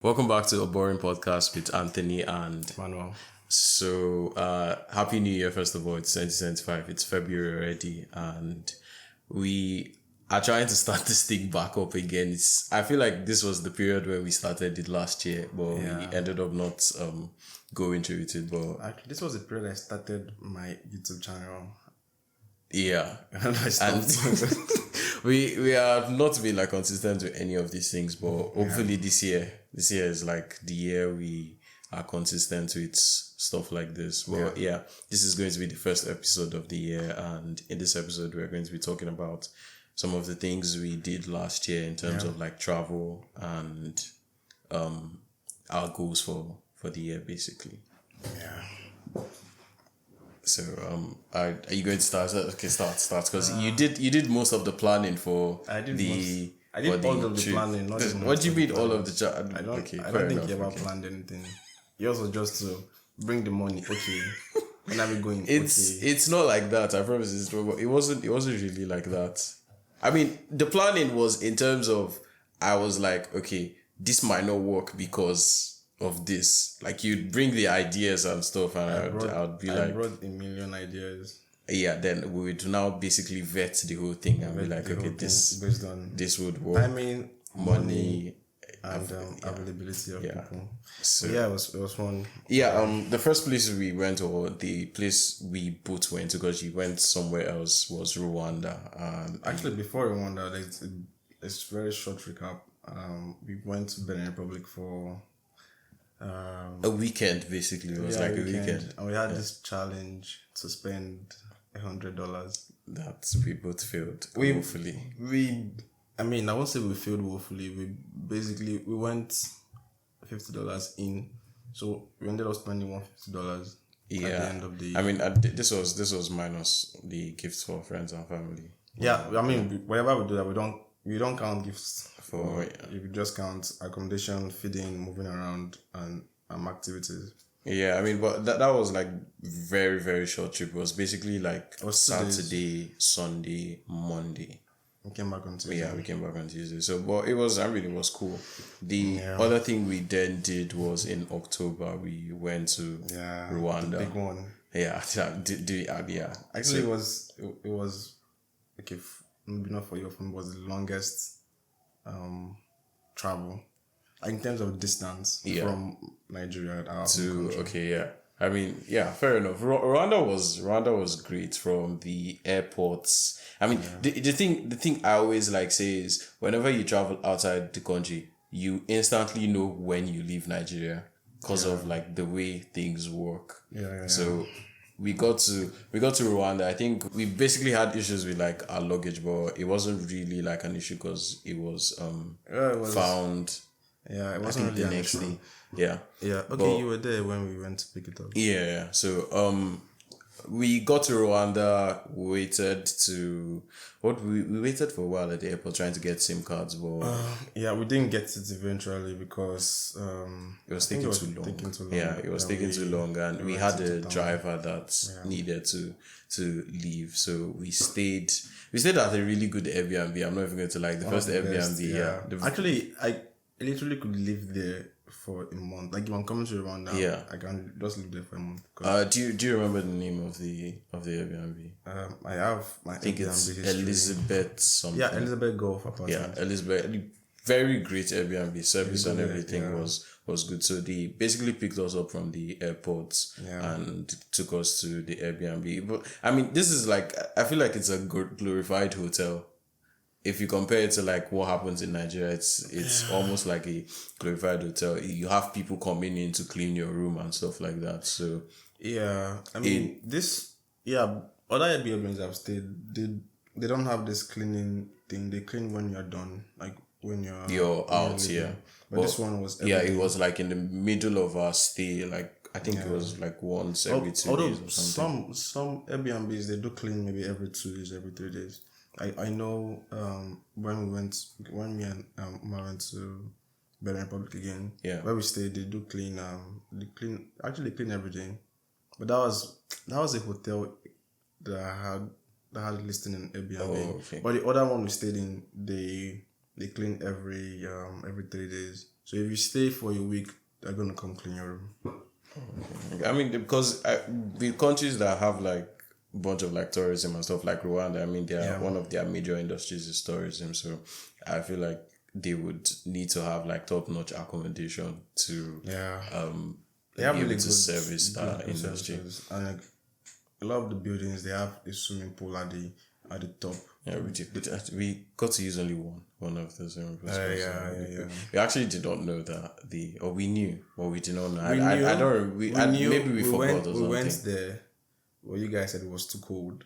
Welcome back to a boring podcast with Anthony and Emmanuel. so happy new year first of all. It's 2025. It's February already and we are trying to start this thing back up again. I feel like this was the period where we started it last year, but we ended up not going through it. But Actually, this was the period I started my YouTube channel. yeah. And I stopped. We have not been like consistent with any of these things, but hopefully this year is like the year we are consistent with stuff like this. But yeah, this is going to be the first episode of the year, and in this episode we're going to be talking about some of the things we did last year in terms of like travel and our goals for the year basically. Yeah. So are you going to start? Okay, start because you did most of the planning for I did the. I did all of the trip. planning. Not even What do you most mean of the all of the planning. I don't think you ever planned anything. Yours was just to bring the money. Okay, when are we going? It's not like that. I promise. It wasn't really like that. I mean, the planning was in terms of I was like, okay, this might not work because of this. Like you'd bring the ideas and stuff, and I'd be like, I brought a million ideas. Yeah, then we would now basically vet the whole thing and be like, okay, based on this would work. I mean, money and availability of people. So yeah, it was fun. Yeah, the first place we went, or the place we both went to, because you went somewhere else, was Rwanda. Actually, before Rwanda, it's very short recap. We went to Benin Republic for a weekend, basically. It was like a weekend. And we had this challenge to spend $100. That we both failed woefully. I won't say we failed woefully. We went $50 in, so we ended up spending $150 at the end of the year. I mean, this was minus the gifts for friends and family. Yeah, I mean, whatever we do that, we don't count gifts for you just count accommodation, feeding, moving around, and activities. Yeah, I mean, but that was like very, very short trip. It was basically like Saturday, Sunday, Monday. We came back on Tuesday. Yeah, we came back on Tuesday. So, but it was cool. The other thing we then did was in October, we went to Rwanda. The big one. Yeah, yeah. Actually, it was okay. Maybe not for you, for me, it was the longest travel, like in terms of distance from Nigeria to I mean, yeah, fair enough. Rwanda was great from the airports. I mean, the thing I always like say is whenever you travel outside the country, you instantly know when you leave Nigeria because of like the way things work. So we got to Rwanda. I think we basically had issues with like our luggage, but it wasn't really like an issue because it was found. Yeah, it wasn't really the next day. Yeah. Yeah. Okay, you were there when we went to pick it up. Yeah. So we got to Rwanda. We waited for a while at the airport trying to get SIM cards, but we didn't get it eventually because it was taking too long. Yeah, it was taking too long, and we had a driver that needed to leave, so we stayed at a really good Airbnb. I'm not even going to like the first Airbnb. Actually, I literally could live there for a month. Like if I'm coming to Rwanda, I can just live there for a month. Do you remember the name of the Airbnb? I have I think it's Elizabeth something. Yeah, Elizabeth Golf Apartment. Yeah, Elizabeth. Very great Airbnb service and everything was good. So they basically picked us up from the airport and took us to the Airbnb. But I mean, this is like, I feel like it's a glorified hotel. If you compare it to like what happens in Nigeria, it's almost like a glorified hotel. You have people coming in to clean your room and stuff like that. So I mean other Airbnbs I've stayed, they don't have this cleaning thing. They clean when you're done, like when you're out. Yeah, but this one was it was like in the middle of our stay. Like I think it was like once every 2 days or something. Some Airbnbs they do clean maybe every 2 days, every 3 days. I know when me and Umar went to Benin Republic again, where we stayed, they do clean. They clean everything. But that was a hotel that had listing in Airbnb. But the other one we stayed in, they clean every 3 days. So if you stay for a week, they're gonna come clean your room. I mean, because the countries that have like a bunch of like tourism and stuff like Rwanda, I mean, they are one of their major industries is tourism. So I feel like they would need to have like top notch accommodation to they have be really able to good service that industry. services. And like, a lot of the buildings they have a swimming pool at the top. Yeah, we got to use only one of the swimming pools. We actually did not know that we knew, but we did not know. I don't. We knew. Maybe we forgot or something. We went there. Well, you guys said it was too cold.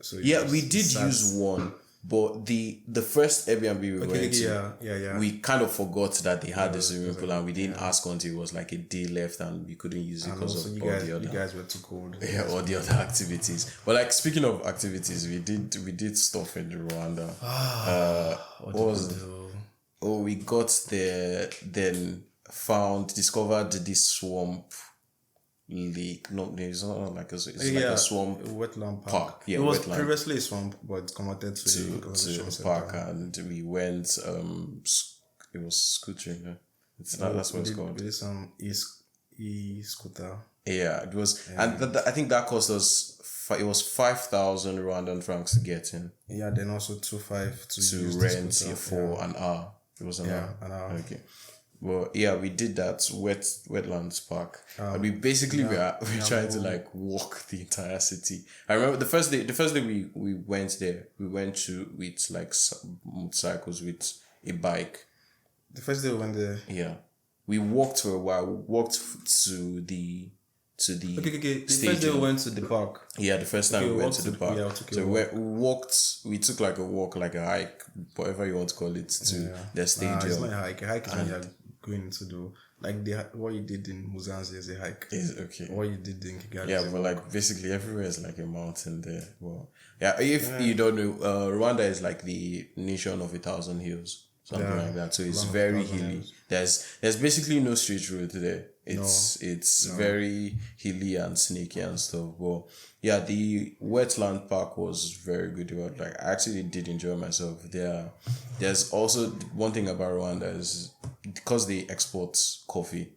So we did use one. But the first Airbnb we went to, we kind of forgot that they had the swimming pool, and we didn't ask until it was like a day left and we couldn't use it because of all the other. You guys were too cold. Yeah, all the other activities. But like speaking of activities, we did stuff in Rwanda. What was it? Oh, we got there, then discovered this swamp lake. No, it's not like it's like a swamp. A wetland park. Yeah, it was wetland. Previously a swamp, but it's converted to a park, and we went. It was scootering. That's what it's called. We did some e-scooter. Yeah, it was, and I think that cost us. It was 5,000 Rwandan francs to get in. Yeah, then also 2,500 to rent for an hour. It was an hour. An hour. Okay. Well, yeah, we did that wetlands park, and we basically were trying to like walk the entire city. I remember the first day we went there, we went with like motorcycles with a bike. The first day we went there. Yeah, we walked for a while. We walked to the The stadium. first day we went to the park. Yeah, the first time we went to the park. So we walked. We took like a walk, like a hike, whatever you want to call it, to the stadium. It's not a hike. A hike is when you're going to do like what you did in Muzanzi is a hike. Is okay. What you did in Kigali. Yeah, but like basically everywhere is like a mountain there. Well, yeah. If you don't know, Rwanda is like the nation of 1,000 hills. Something like that. So it's very hilly. There's basically no straight road there. It's very hilly and snaky and stuff. But yeah, the wetland park was very good. Like I actually did enjoy myself. There's also one thing about Rwanda is because they export coffee.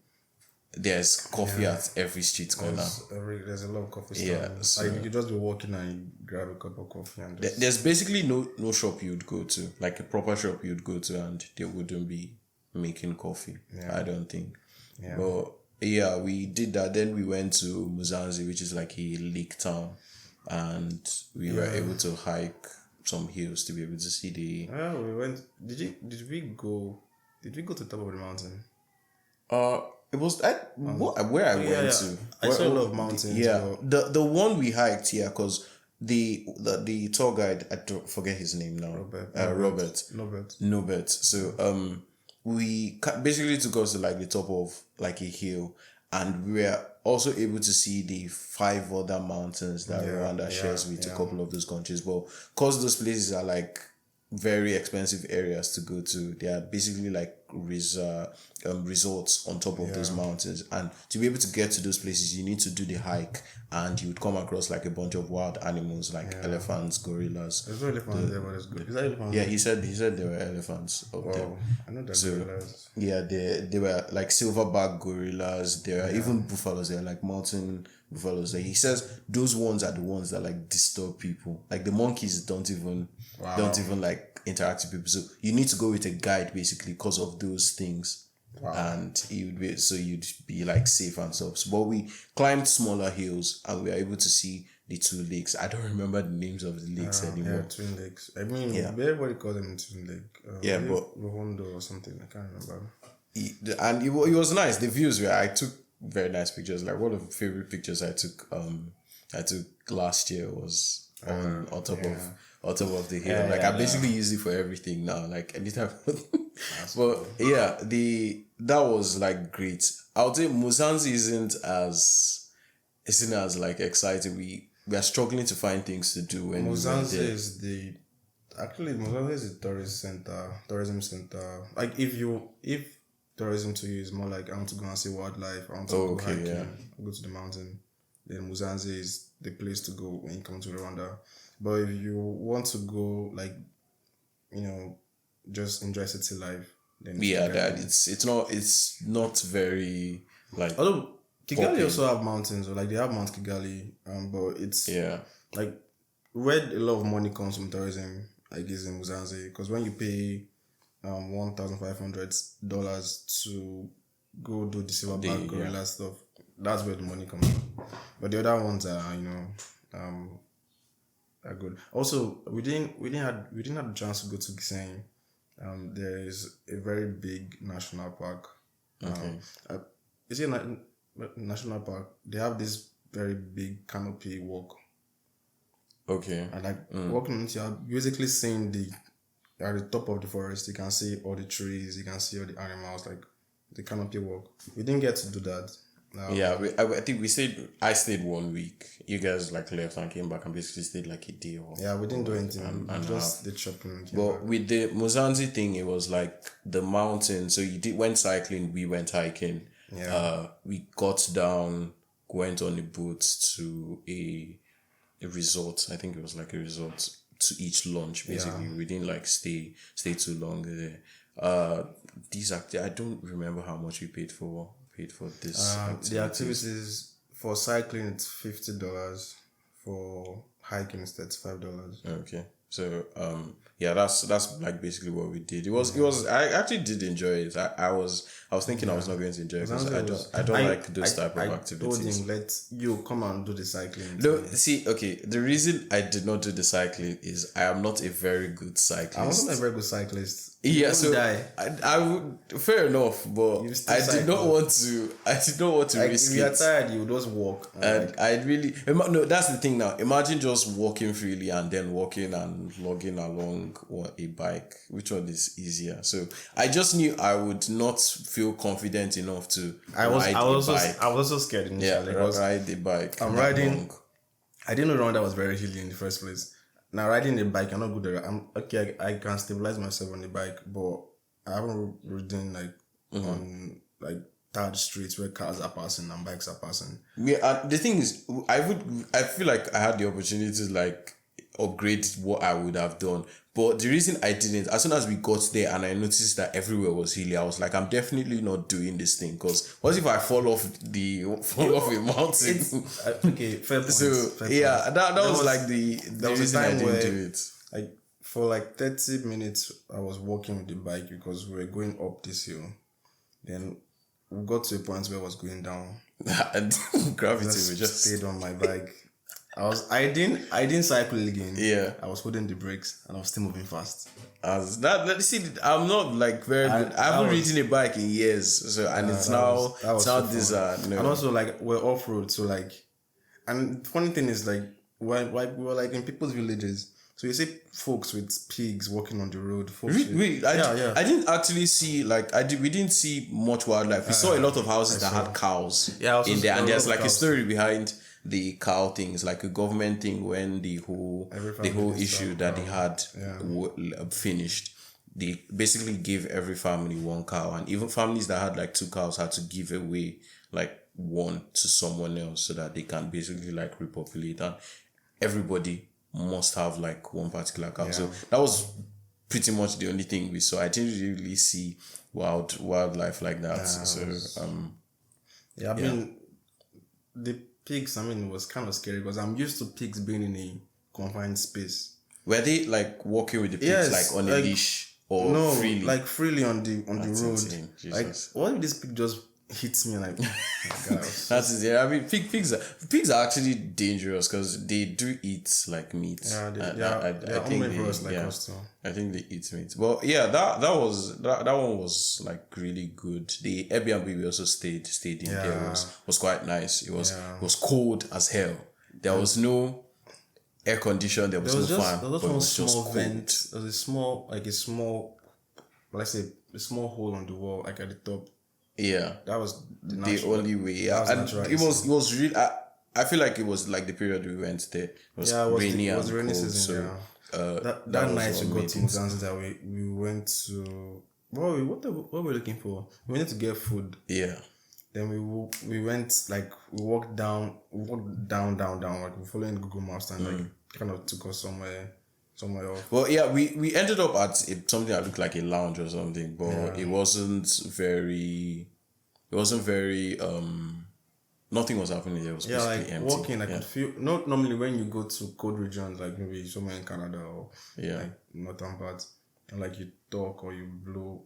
There's coffee at every street corner. There's a lot of coffee stores. Yeah, so like you just be walking and you grab a cup of coffee and just... There's basically no shop you'd go to, like a proper shop you'd go to, and they wouldn't be making coffee. I don't think. Yeah. But yeah, we did that. Then we went to Muzanzi, which is like a lake town, and we were able to hike some hills to be able to see the. Yeah, we went. Did we go to the top of the mountain? It was where I went to. I saw a lot of mountains. Yeah, the one we hiked, because the tour guide, I don't forget his name now. Robert. So we basically took us to like the top of like a hill, and we were also able to see the 5 other mountains that Rwanda shares with a couple of those countries. But because those places are like very expensive areas to go to, they are basically like resorts on top of those mountains, and to be able to get to those places you need to do the hike, and you would come across like a bunch of wild animals like elephants, gorillas. There's no elephants there, but it's good. Is that elephants? Yeah, he said there were elephants up there. I know that gorillas. Yeah, they were like silverback gorillas. There are even buffaloes. They are like mountain buffaloes. Like he says those ones are the ones that like disturb people. Like the monkeys don't even like interact with people. So you need to go with a guide basically because of those things. And you'd be like safe and stuff. But we climbed smaller hills and we were able to see the 2 lakes. I don't remember the names of the lakes anymore. Yeah, Twin Lakes. I mean, everybody calls them Twin Lake. But Ruhondo or something. I can't remember. And it was nice. The views were. I took very nice pictures. Like one of the favorite pictures I took last year was on top of the hill. I basically use it for everything now. Like anytime. But yeah, that was like great. I would say Muzanzi isn't as like exciting. We are struggling to find things to do when Muzanzi is Muzanzi is a tourism center. Like if tourism to you is more like I want to go and see wildlife, I want to go hiking, go to the mountain, then Muzanzi is the place to go when you come to Rwanda. But if you want to go, like, just enjoy city life, Then it's not very like. Although Kigali also have mountains, or like they have Mount Kigali, but it's like where a lot of money comes from tourism, I guess, in Muzanzi, because when you pay $1,500 to go do the silverback gorilla stuff, that's where the money comes from. But the other ones are, are good. Also, we didn't have the chance to go to Gisenyi. There is a very big national park. Is it a national park? They have this very big canopy walk. Okay. And like walking into, you're basically seeing at the top of the forest, you can see all the trees, you can see all the animals, like the canopy walk. We didn't get to do that. I think I stayed 1 week. You guys like left and came back and basically stayed like a day or. Yeah, we didn't do anything. We just did shopping. But with the Muzanzi thing, it was like the mountain. So went cycling, we went hiking. Yeah. We got down, went on a boat to a resort. I think it was like a resort to eat lunch. Basically, we didn't like stay too long there. I don't remember how much we paid for this. The activities for cycling, it's $50. For hiking, it's $35. Okay. So that's like basically what we did. It was I actually did enjoy it. I was thinking I was not going to enjoy it because I don't like those type of activities. I told him, let you come and do the cycling. No, see, okay, the reason I did not do the cycling is I am not a very good cyclist. I wasn't a very good cyclist. Yeah, so I would, fair enough, but I did not want to like, risk if it. you're tired, you just walk. And no, that's the thing now. Imagine just walking freely and then walking and logging along a bike. Which one is easier? So I just knew I would not feel confident enough to ride a bike. I was also scared initially. Yeah, ride the bike. I'm riding. I didn't know Rwanda was very hilly in the first place. Now riding a bike, I'm not good at it. I'm okay. I can stabilize myself on the bike, but I haven't ridden on like third streets where cars are passing and bikes are passing. Yeah, the thing is, I feel like I had the opportunity to like upgrade what I would have done, but the reason I didn't, as soon as we got there and I noticed that everywhere was hilly, I was like, I'm definitely not doing this thing because what if I fall off a mountain? Okay, fair point. So yeah, that was like the reason I didn't do it. Like for like 30 minutes, I was walking with the bike because we were going up this hill. Then we got to a point where I was going down. And gravity was just stayed on my bike. I didn't cycle again. Yeah. I was holding the brakes and I was still moving fast. I'm not like very good. I haven't ridden a bike in years. So and it's now this no. And also like we're off road, so like, and the funny thing is like when we were like in people's villages. So you see folks with pigs walking on the road. I didn't actually see we didn't see much wildlife. We saw a lot of houses that had cows in there, and there's like a story behind the cow things, like a government thing when the whole issue that they had finished. They basically gave every family one cow, and even families that had like two cows had to give away like one to someone else so that they can basically like repopulate, and everybody must have like one particular cow. So that was pretty much the only thing we saw. I didn't really see wildlife like that. The pigs, it was kind of scary because I'm used to pigs being in a confined space. Were they like walking with the pigs like on a leash or freely? Like freely on the road. Like what if this pig just hits me like that's it. I mean pigs are actually dangerous because they do eat like meat. I think they eat meat. But yeah, that one was like really good. The Airbnb we also stayed in there was quite nice. It was cold as hell. There was no air condition, there was no fan. There was one small vent. There was a small let's say a small hole on the wall, like at the top. Yeah, that was the only way. Yeah, and it was really. I feel like it was like the period we went there. It was rainy and cold. Season, that night we got to Muzanzi that we went to. What were we looking for? We wanted to get food. Yeah. Then we went like we walked down like we're following Google Maps and like kind of took us somewhere. somewhere else. Well, yeah, we ended up at something that looked like a lounge or something, but it wasn't very. It wasn't very. Nothing was happening there. It was basically empty. Walking, I could feel. Not normally when you go to cold regions, like maybe somewhere in Canada or like northern parts, and like you talk or you blow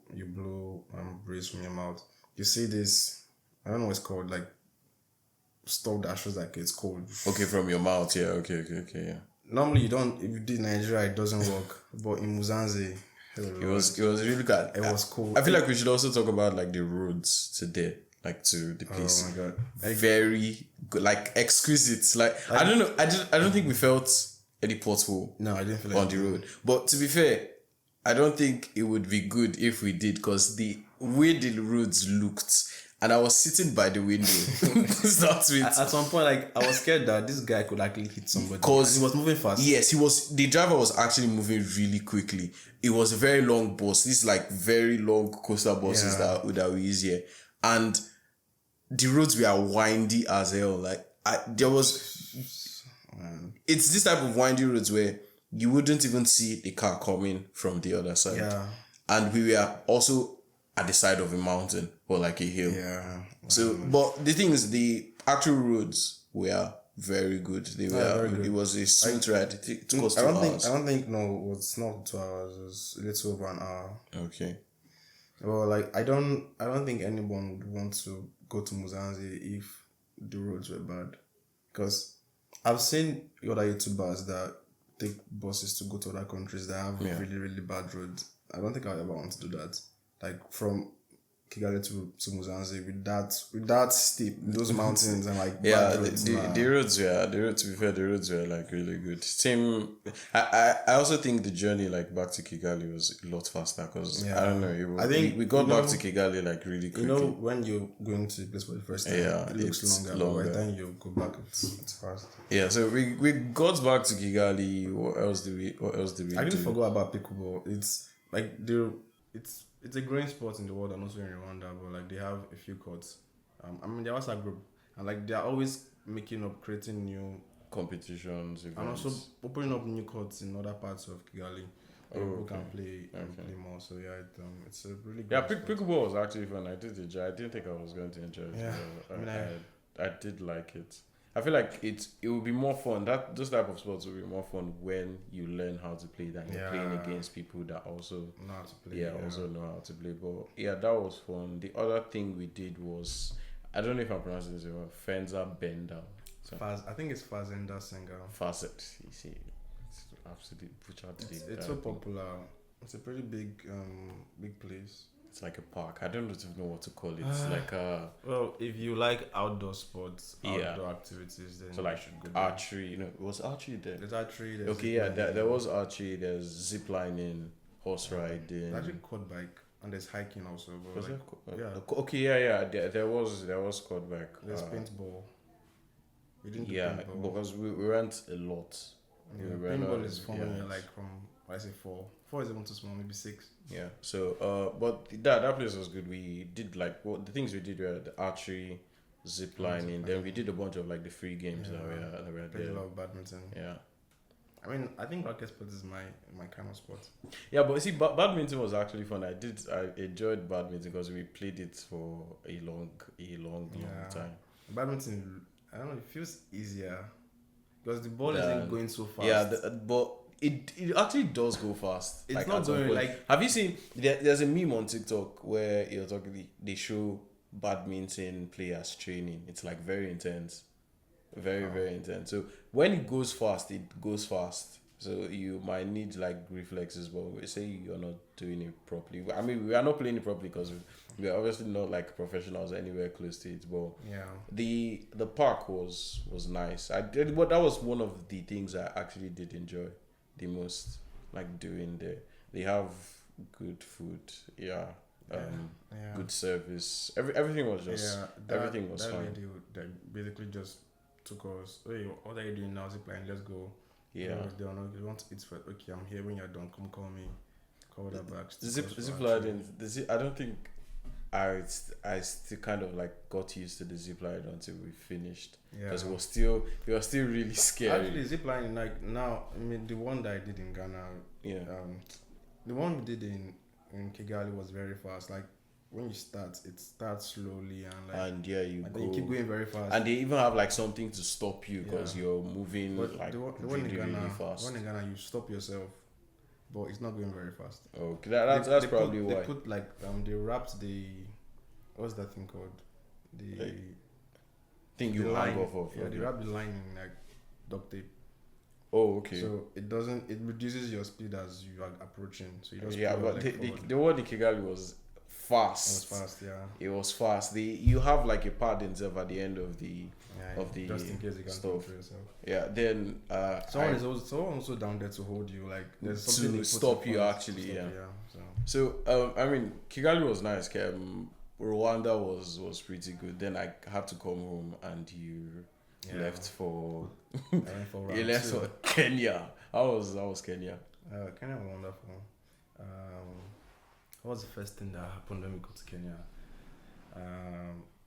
breeze from your mouth. You see this. I don't know what it's called. Like stuff that shows like it's cold. Okay, from your mouth. Yeah. Okay. Yeah. Normally you don't. If you did Nigeria, it doesn't work. But in Muzanzi, it was really good. It was cool. I feel like we should also talk about like the roads today. Like to the place. Oh my god! Very good, like exquisite. Like I don't know. I don't think we felt any pothole. No, I didn't feel on the road. But to be fair, I don't think it would be good if we did, because the way the roads looked, and I was sitting by the window. At some point, like I was scared that this guy could actually hit somebody because he was moving fast. Yes, he was. The driver was actually moving really quickly. It was a very long bus. These like very long coastal buses that we use here. And the roads were windy as hell. Like it's this type of windy roads where you wouldn't even see the car coming from the other side. Yeah. And we were also at the side of a mountain or like a hill. Yeah. So, but the thing is, the actual roads were very good. They were. Very good. It was a smooth ride. It took us 2 hours. I don't think. No, it's not 2 hours. It's a little over an hour. Okay. Well, like I don't think anyone would want to go to Muzanzi if the roads were bad, because I've seen other YouTubers that take buses to go to other countries that have really, really bad roads. I don't think I ever want to do that. Like from Kigali to Muzanzi with that steep, those mountains and like bad roads. The roads were, to be fair, the roads were like really good. Same, I also think the journey like back to Kigali was a lot faster, because I don't know, I think we got back to Kigali like really quickly. You know, when you're going to the place for the first time, it looks longer. But by the time you go back, it's fast. Yeah, so we got back to Kigali. What else did we I didn't forget about pickleball. It's like it's a growing sport in the world and also in Rwanda, but like they have a few courts. I mean, their WhatsApp group, and like they're always creating new competitions, events. And also opening up new courts in other parts of Kigali where people can play more. So yeah, it's a really good sport. Pickleball was actually fun. I did enjoy. I didn't think I was going to enjoy it. Yeah, I did like it. I feel like it would be more fun. Those type of sports will be more fun when you learn how to play than you're playing against people that also know how to play. Also know how to play. But yeah, that was fun. The other thing we did was, I don't know if I'm pronouncing this wrong, Fenza Bender. So, I think it's Fazenda Singer. Facet. You see, it's absolutely butchered. It's so popular. It's a pretty big place. It's like a park. I don't even know what to call it. It's like a... Well, if you like outdoor sports, outdoor activities, then so like archery, was archery there? There's archery. There was archery. There's zip lining, horse riding. Actually, quad bike, and there's hiking also. There was quad bike. There's paintball. We didn't do paintball. Because we went a lot. Paintball is fun when you're like from, I say 4. 4 is even too small, maybe 6. Yeah. So, but that place was good. We did the things we did were the archery, zip lining. Then we did a bunch of like the free games that we had there. Played a lot of badminton. Yeah. I mean, I think racket sport is my kind of sport. Yeah, but see, badminton was actually fun. I enjoyed badminton because we played it for a long time. Badminton, I don't know, it feels easier because the ball isn't going so fast. Yeah, but it actually does go fast. It's like, not going like. Have you seen? There's a meme on TikTok where they show badminton players training. It's like very intense, very intense. So when it goes fast, it goes fast. So you might need like reflexes, but we say you're not doing it properly. I mean, we are not playing it properly because we are obviously not like professionals anywhere close to it. But the park was nice. But that was one of the things I actually did enjoy the most, like doing there. They have good food, good service. Everything was just everything was fine. Lady that basically just took us. Hey, what are you doing now? Zipline, let's go. Yeah. They want to eat first. Okay, I'm here when you're done. Come call me. Call that back. Zipline. I don't think I still kind of like got used to the zip line until we finished Yeah. because it was still really scary. Actually, ziplining, like now, I mean, the one that I did in Ghana, the one we did in Kigali was very fast. Like when you start, it starts slowly and and yeah, you and go, then you keep going very fast. and they even have like something to stop you because you're moving But like the one really, in Ghana, really fast. the one in Ghana, you stop yourself, but it's not going very fast. Okay, that's probably why. They put like they wrapped what's that thing called? Thing you line, hang off of. Yeah, they wrap the line in like duct tape. Oh, okay. So it reduces your speed as you are approaching. So you just but the one in Kigali was fast. It was fast, yeah. It was fast. You have like a pad itself at the end of the just in case you can stuff. control yourself. Yeah. Then someone also down there to hold you, like there's something to stop you actually. Yeah. So I mean, Kigali was nice. Rwanda was pretty good. Then I had to come home, and you left for you left for Kenya. How was Kenya? Kenya was wonderful. What was the first thing that happened when we got to Kenya?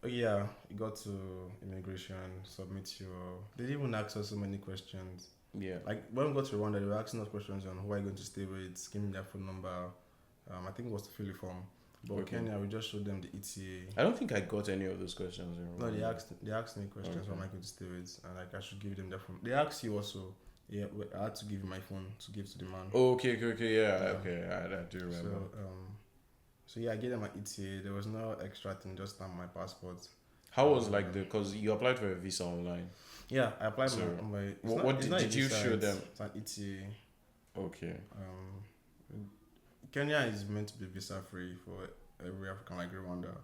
You got to immigration, submit your. They didn't even ask us so many questions. Yeah. Like when we got to Rwanda, they were asking us questions on who are you going to stay with, give me their phone number. I think it was to fill the form. But Kenya, we just showed them the ETA. I don't think I got any of those questions. No, they asked me questions. Who am I going to stay with, and like I should give them their phone. They asked you also. Yeah, I had to give you my phone to give to the man. Oh, okay, yeah. Okay, I do remember. So I gave them my ETA. There was no extra thing, just stamp my passport. How was because you applied for a visa online? Yeah, I applied my. What did you show them? It's an ETA. Okay. Kenya is meant to be visa free for every African like Rwanda,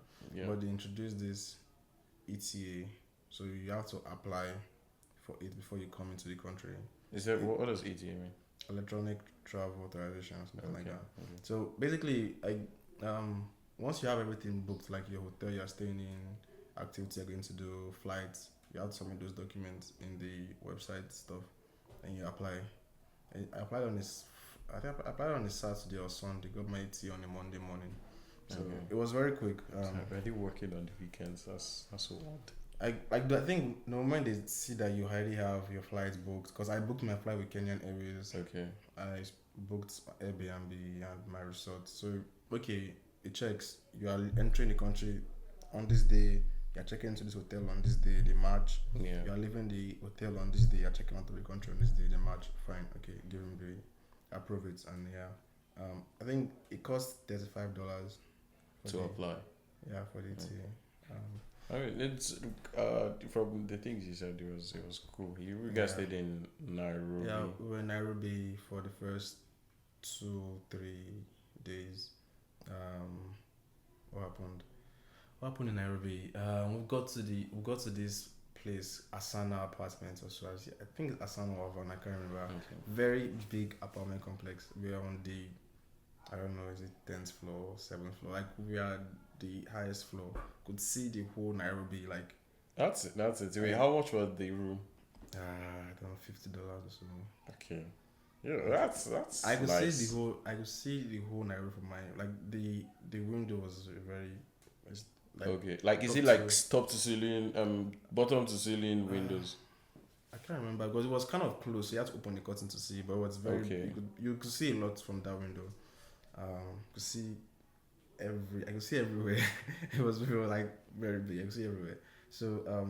but they introduced this ETA, so you have to apply for it before you come into the country. Is that what does ETA mean? Electronic travel authorization, something like that. Okay. So basically, once you have everything booked, like your hotel you're staying in, activity you're going to do, flights, you have to submit those documents in the website stuff, and you apply. I applied on this. I think I applied on a Saturday or Sunday. Got my ETA on a Monday morning, so it was very quick. Already working on the weekends. That's so odd. I think the moment they see that you already have your flights booked, because I booked my flight with Kenyan Airways. Okay. I booked Airbnb and my resort. So it checks. You are entering the country on this day. You're checking into this hotel on this day. They match. Yeah. You are leaving the hotel on this day. You're checking out of the country on this day. They match. Fine. Okay. Give them approve it, and I think it costs $35 to apply. Yeah, for the ETA. I mean, it's from the things you said, it was cool. You guys stayed in Nairobi. Yeah, we were in Nairobi for the first 2-3 days. What happened? What happened in Nairobi? We got to this place, Asana Apartments or so. I think it's Asana or Havana, I can't remember. Okay. Very big apartment complex. We are on the, I don't know, is it 10th floor, 7th floor? Like we are the highest floor. Could see the whole Nairobi. Like that's it. Wait, how much was the room? I don't know, $50 or so. Okay. Yeah, that's. I could nice. see the whole Nairobi from my the window was very. Okay, like is it like top to ceiling, bottom to ceiling windows? I can't remember because it was kind of close. So you had to open the curtain to see, but it was very. Okay. You could see a lot from that window. Could see I could see everywhere. It was like very big. I could see everywhere. So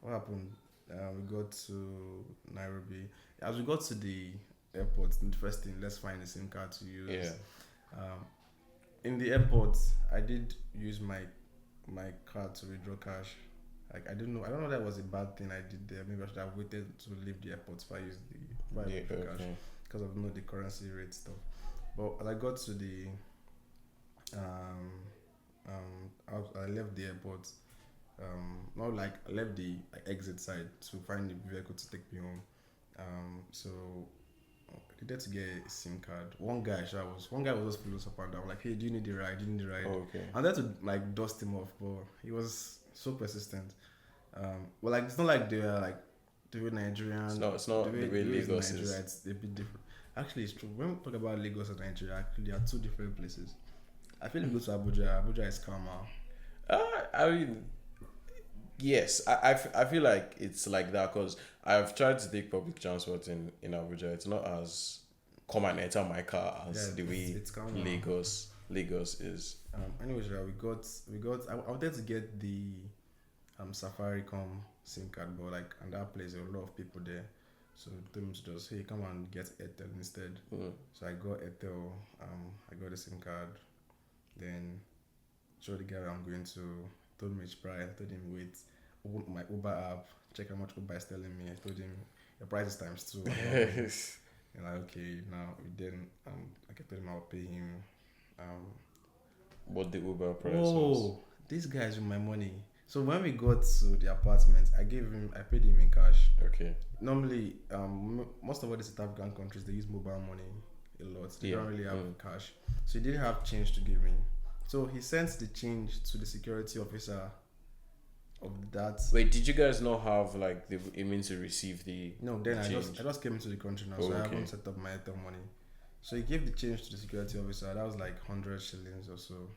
what happened? We got to Nairobi. As we got to the airport, the first thing, let's find a SIM card to use. Yeah. In the airport, I did use my card to withdraw cash. Like I don't know that was a bad thing I did there. Maybe I should have waited to leave the airport if I used cash because of the currency rate stuff. But as I got to the I left the airport. Not like I left the exit side to find the vehicle to take me home. So I needed to get a SIM card. One guy was just following us up and down. Like, hey, do you need the ride? Okay. I had to dust him off, but he was so persistent. It's not like they were the way Nigerian. It's not the way Lagos Nigeria, is. it's a bit different. Actually, it's true. When we talk about Lagos and Nigeria, actually, they are two different places. I feel if you go to Abuja is calmer. I mean, yes, I feel like it's like that because I've tried to take public transport in Abuja. It's not as come and enter my car as the way it's calmer. Lagos is. Anyways, we got. I wanted to get the Safaricom SIM card, but like, and that place, there were a lot of people there. So they told me to just, hey, come and get Airtel instead. So I got Airtel. I got the SIM card. Then showed the guy where I'm going to. Told me his price. Told him wait. Open my Uber app. Check how much Uber is telling me. I told him the price is times 2. And like, okay, now then I told him I'll pay him. What the Uber price was. Oh, this guy's with my money. So when we got to the apartment, I paid him in cash. Okay. Normally, most of all the South African countries, they use mobile money a lot. They don't really have cash. So he didn't have change to give me. So he sent the change to the security officer of that. Wait, did you guys not have like the means to receive the? No, then I just came into the country now, so I haven't set up my Airtel money. So he gave the change to the security officer. That was like 100 shillings or so.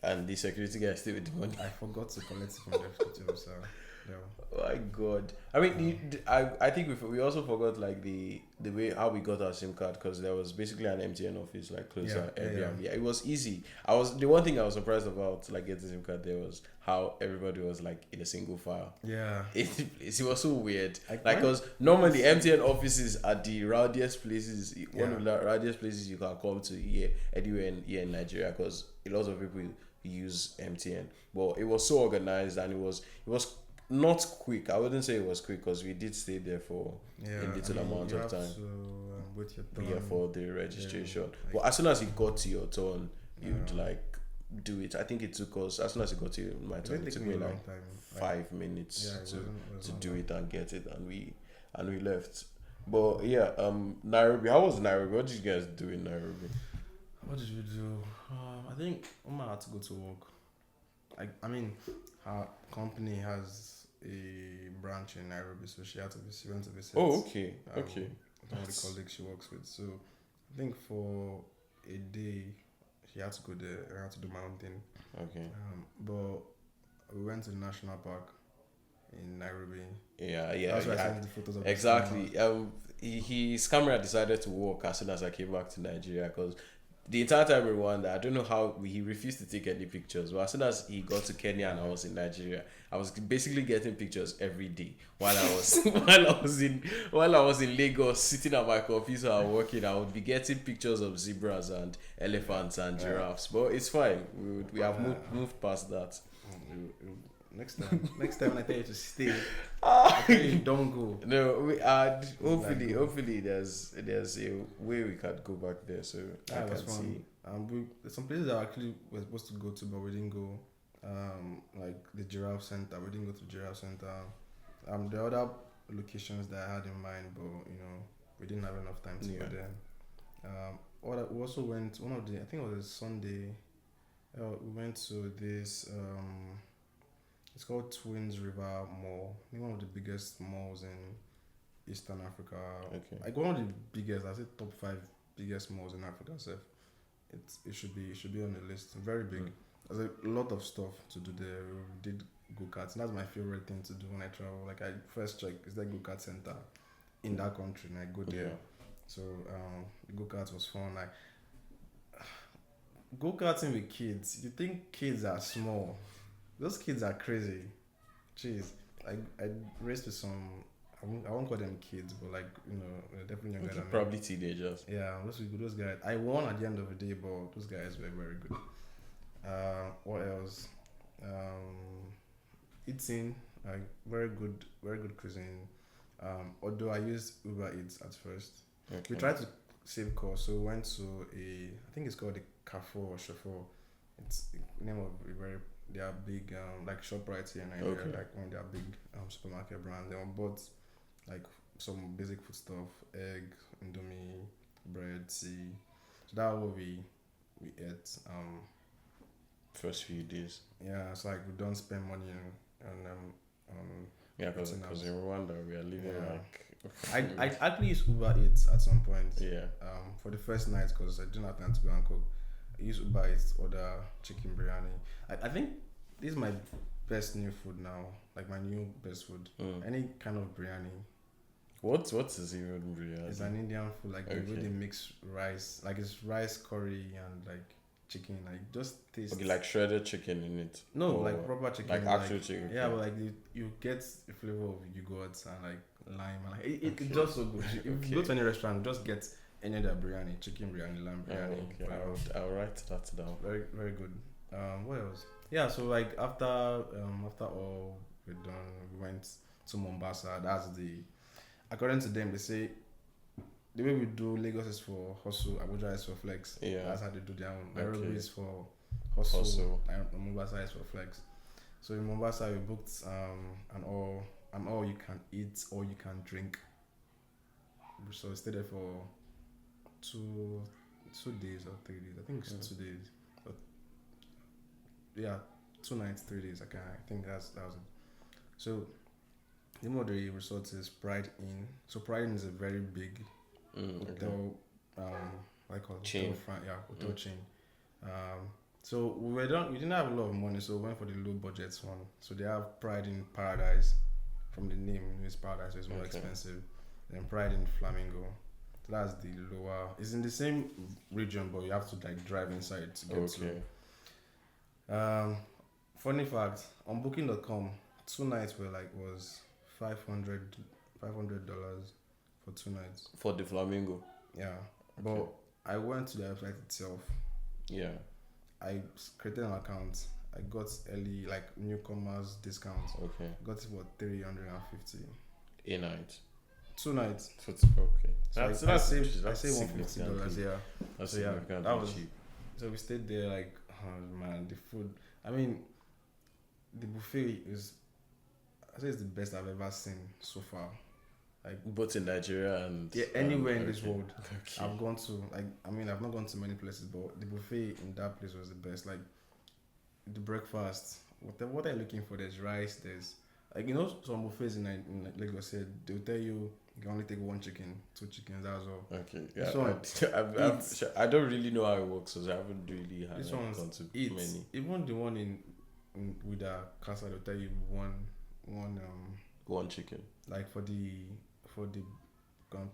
And the security guy stayed with the money. I forgot to collect it from the security officer. Yeah. Oh my God! I mean, I think we also forgot like the way how we got our SIM card because there was basically an MTN office like closer. Yeah, it was easy. The one thing I was surprised about like getting SIM card there was how everybody was like in a single file. Yeah, it was so weird. Like because normally MTN offices are the rowdiest places. One of the rowdiest places you can come to here anywhere in Nigeria because a lot of people use MTN. But it was so organized and it was not quick. I wouldn't say it was quick because we did stay there for a little amount of time. To, wait your turn. For the registration. But as soon as it got to your turn, you'd like do it. I think it took us as soon as it got to my turn. It took me like 5 minutes to do it and get it, and we left. But yeah, Nairobi. How was Nairobi? What did you guys do in Nairobi? What did we do? I think Uma had to go to work. I mean, her company has a branch in Nairobi, so she went to visit. Oh, okay. One of the colleagues she works with. So I think for a day she had to go there. I had to do my own thing. Okay. But we went to the national park in Nairobi. Yeah. That's why I sent the photos of exactly. His camera decided to work as soon as I came back to Nigeria because the entire time in Rwanda, I don't know how he refused to take any pictures. But as soon as he got to Kenya and I was in Nigeria, I was basically getting pictures every day while I was in Lagos, sitting at my computer and working. I would be getting pictures of zebras and elephants and giraffes. But it's fine. We have moved past that. Next time when I tell you to stay, I tell you don't go. No, we hopefully there's a way we can go back there. So I can see. There's some places that actually we're supposed to go to, but we didn't go. Like the giraffe center, we didn't go to the giraffe center. The other locations that I had in mind, but we didn't have enough time to go there. We also went I think it was a Sunday. We went to this. It's called Twins River Mall. I think one of the biggest malls in Eastern Africa. Okay. Like one of the biggest, I say top 5 biggest malls in Africa. So it should be on the list. Very big. There's a lot of stuff to do there. We did go-karts. And that's my favorite thing to do when I travel. Like I first check, is there a go-kart center in that country? And I go there. Yeah. So the go-karts was fun. Like go-karting with kids. You think kids are small. Those kids are crazy. Jeez. I raced with some, I won't call them kids, but like, they're definitely younger than me. Probably teenagers. Yeah, those guys. I won at the end of the day, but those guys were very good. What else? Eating, like very good cuisine. Although I used Uber Eats at first. Okay. We tried to save cost, so we went to I think it's called the Carrefour or Chauffeur. It's the name of they are big, like ShopRite here in Nigeria, like one of their big supermarket brands. They bought like some basic food stuff, egg, indomie, bread, tea. So that was what we ate. First few days. Yeah, it's like we don't spend money on yeah, because in Rwanda we are living like. I actually used Uber Eats at some point. Yeah. For the first night because I didn't have time to go and cook. I use Uber Eats to order chicken biryani. I think this is my best new food now. Like my new best food. Any kind of biryani. What is even biryani? It's an Indian food, like the way they mix rice, like it's rice curry and like chicken, like just taste. Okay, like shredded chicken in it. No, like proper chicken. Like actual chicken. Yeah, but like you get the flavor of yogurt and like lime and like it's just so good. If you go to any restaurant, just get any other biryani, chicken biryani, lamb biryani. Okay, I'll write that down. Very very good. What else? Yeah, so like after all we're done, we went to Mombasa. That's the, according to them, they say the way we do Lagos is for hustle, Abuja is for flex. Yeah. That's how they do their own. Nairobi is for hustle. Mombasa is for flex. So in Mombasa we booked an all you can eat, all you can drink. So we stayed there for 2 days or 3 days. I think it's 2 days. But yeah, 2 nights, 3 days. I think that was it. So the name of the resort is Pride Inn. So Pride Inn is a very big hotel, what I call it? Chain. Hotel chain. So we didn't have a lot of money, so we went for the low budget one. So they have Pride Inn Paradise, from the name, it's Paradise, so it's more expensive. Then Pride Inn Flamingo. So that's the lower. It's in the same region, but you have to like drive inside to get to. Funny fact, on Booking.com, 2 nights was $500 for 2 nights. For the Flamingo. Yeah. But I went to the website itself. Yeah. I created an account. I got early like newcomers discounts. Okay. Got it for $350. A night. 2 nights. So it's okay. So I saved $150. Yeah. That's so yeah, that was cheap. So we stayed there like, oh man, the food. I mean, the buffet is, I say it's the best I've ever seen so far. Like both in Nigeria and anywhere in this world. I've gone to, like, I mean, I've not gone to many places, but the buffet in that place was the best. Like the breakfast, what are you looking for? There's rice, there's like, you know, some buffets in Lagos said they'll tell you can only take 1 chicken, 2 chickens, that's all. Okay, yeah. I don't really know how it works, so I haven't really had gone to many. Even the one in with a casa, they'll tell you one chicken. Like for the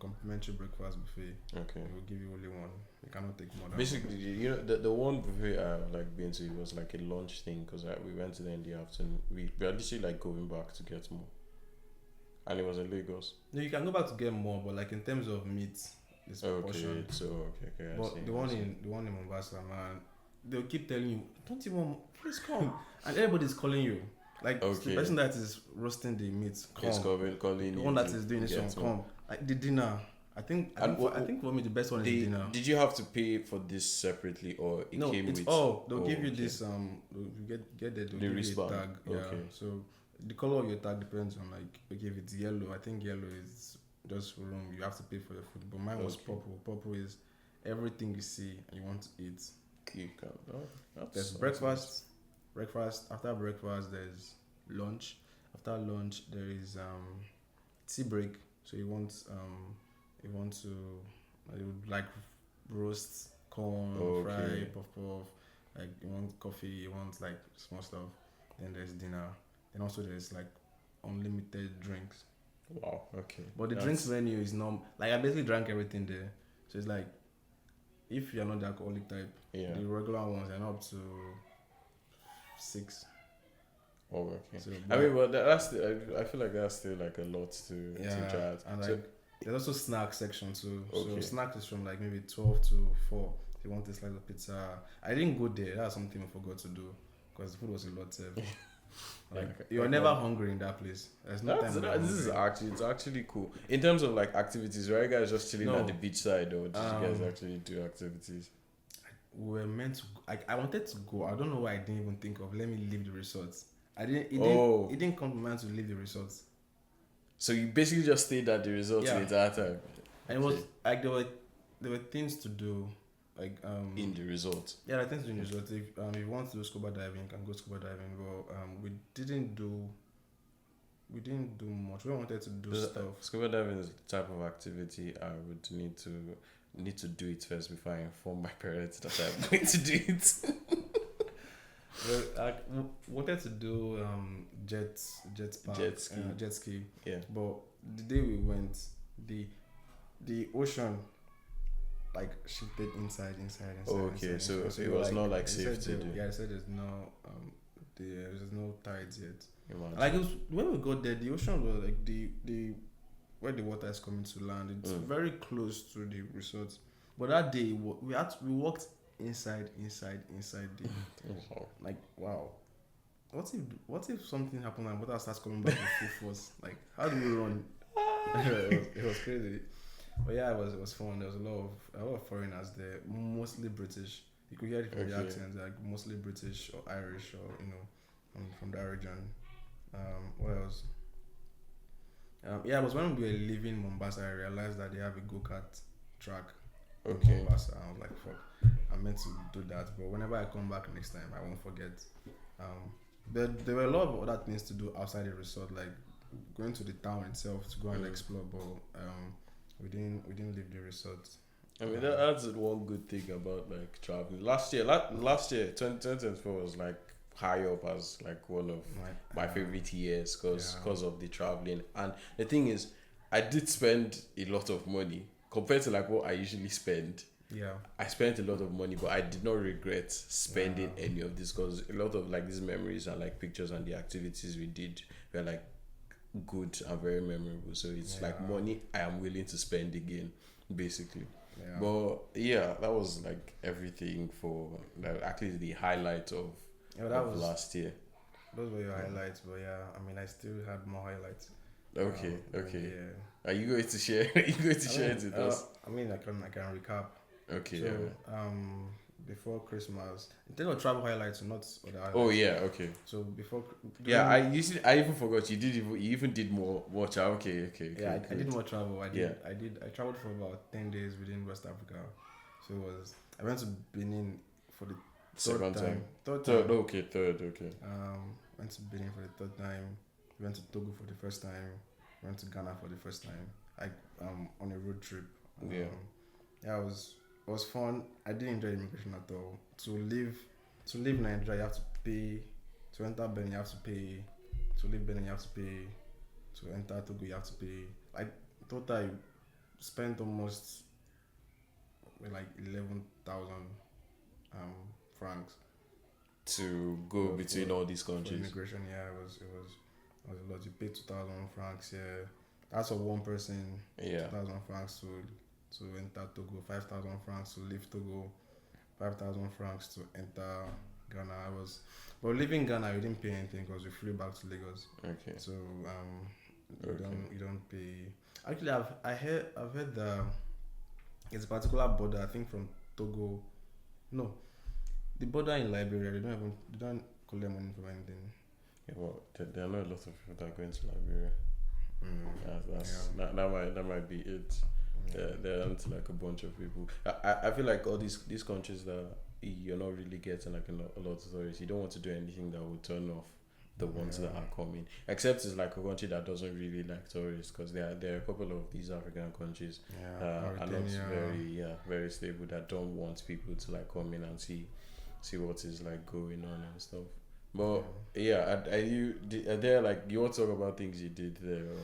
complimentary breakfast buffet. Okay. They will give you only one. You cannot take more than basically, you know, the one buffet I like been to, it was like a lunch thing because we went to there in the afternoon. We are literally like going back to get more. And it was in Lagos. No, you can go back to get more, but like in terms of meat, it's portion. Okay. But the one in Mombasa, man, they'll keep telling you, don't you want, please come. And everybody's calling you. Like the person that is roasting the meat, come. It's calling the one that is doing this one, come. Like the dinner. I think for me the best one is the dinner. Did you have to pay for this separately or it came with? No, they'll give you this you get there, they'll give you a tag. Yeah. So the color of your tag depends on like, okay, if it's yellow, I think yellow is just room, you have to pay for your food. But mine was purple. Purple is everything you see and you want to eat. You can. There's breakfast. After breakfast there's lunch. After lunch there is tea break. So you would like roast corn, fry, puff, like you want coffee, you want like small stuff. Then there's dinner. Then also there's like unlimited drinks. Wow, okay. But the drinks menu is not, like I basically drank everything there. So it's like, if you're not the alcoholic type, the regular ones are up to 6. Oh, okay. So, I mean, but that's I feel like that's still like a lot to try. And like there's also snack section too. So snack is from like maybe 12 to 4. If you want a slice of pizza, I didn't go there. That's something I forgot to do because the food was a lot. Like you're never hungry in that place. There's no time. It's actually cool in terms of like activities. Right, guys, just chilling at the beach side, or did you guys actually do activities? We were meant to. I wanted to go. I don't know why I didn't even think of. Let me leave the resort. It didn't come to mind to leave the resort. So you basically just stayed at the resort the entire time. And it was like there were things to do. Like in the resort. Yeah, I think in the resort. If you want to do scuba diving, you can go scuba diving. But we didn't do much. We wanted to do stuff. Scuba diving is the type of activity I would need to need to do it first before I inform my parents that I'm going to do it. Well, I wanted to do jet ski. Yeah. But the day we went, the ocean like shifted inside. Okay, inside. so it we was like, not like safe to do. Yeah, I said there's no tides yet. Imagine. Like it was, when we got there, the ocean was like the where the water is coming to land. It's very close to the resort. But that day we walked inside the Wow. like wow. What if something happened and water starts coming back with full force? Like how do we run? it was crazy. But yeah, it was fun. There was a lot of foreigners there, mostly British. You could hear it from the accents, like mostly British or Irish or from that region. What else? Yeah, it was when we were leaving Mombasa. I realized that they have a go-kart track in Mombasa. I was like, fuck, I'm meant to do that. But whenever I come back next time, I won't forget. There were a lot of other things to do outside the resort, like going to the town itself to go and explore. But we didn't leave the resort. I mean, that's one good thing about like traveling. Last year, 2024 was like high up as like one of my favorite years because of the traveling. And the thing is, I did spend a lot of money compared to like what I usually spend. Yeah, I spent a lot of money, but I did not regret spending any of this because a lot of like these memories and like pictures and the activities we did were like good and very memorable. So it's like money I am willing to spend again, basically. Yeah. But yeah, that was like everything for like, actually the highlight of last year. Those were your highlights, but yeah, I mean, I still had more highlights. Okay. Yeah. Are you going to share? Are you going to share it with us? I mean, I can recap. Okay. So, before Christmas, in terms of travel highlights, not other highlights. Oh yeah, okay. So before. I even forgot you even did more travel. Okay. Yeah, I did more travel. I traveled for about 10 days within West Africa. So I went to Benin for the third time. Third. Okay. Went to Benin for the third time. Went to Togo for the first time. Went to Ghana for the first time. On a road trip. Yeah, it was fun. I didn't enjoy immigration at all. To leave Nigeria, you have to pay. To enter Benin, you have to pay. To leave Benin, you have to pay. To enter Togo, you have to pay. Like total, I spent almost like 11,000 francs to go between all these countries. For immigration, yeah, it was a lot. You pay 2,000 francs. Yeah, that's for one person. Yeah, 2,000 francs to enter Togo, 5,000 francs to leave Togo, 5,000 francs to enter Ghana. But leaving Ghana, we didn't pay anything because we flew back to Lagos. Okay. So you don't pay. Actually, I've heard that it's a particular border. I think from Togo. No, the border in Liberia. They don't collect money for anything. Yeah, well, there are not a lot of people that are going to Liberia. That might be it. There aren't like a bunch of people. I feel like all these countries that you're not really getting like a lot of tourists. You don't want to do anything that will turn off the ones that are coming. Except it's like a country that doesn't really like tourists because there are a couple of these African countries are not very stable that don't want people to like come in and see what is like going on and stuff. But are there like you want to talk about things you did there?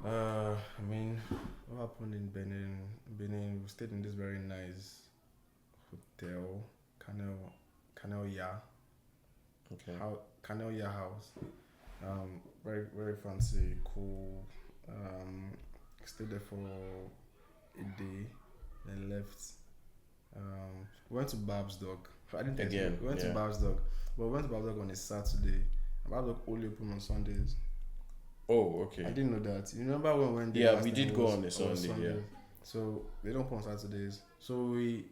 I mean, what happened in Benin? Benin, we stayed in this very nice hotel, Canal Ya. Okay. Canal Ya house. Very very fancy, cool. Stayed there for a day, then left. We went to Bab's Dog. I didn't again. We went to Bab's Dog, but we went to Bab's Dog on a Saturday. Bab's Dog only open on Sundays. Oh, okay. I didn't know that. You remember when we went there? Yeah, we did go on a Sunday. Yeah. So they don't open on Saturdays. So we,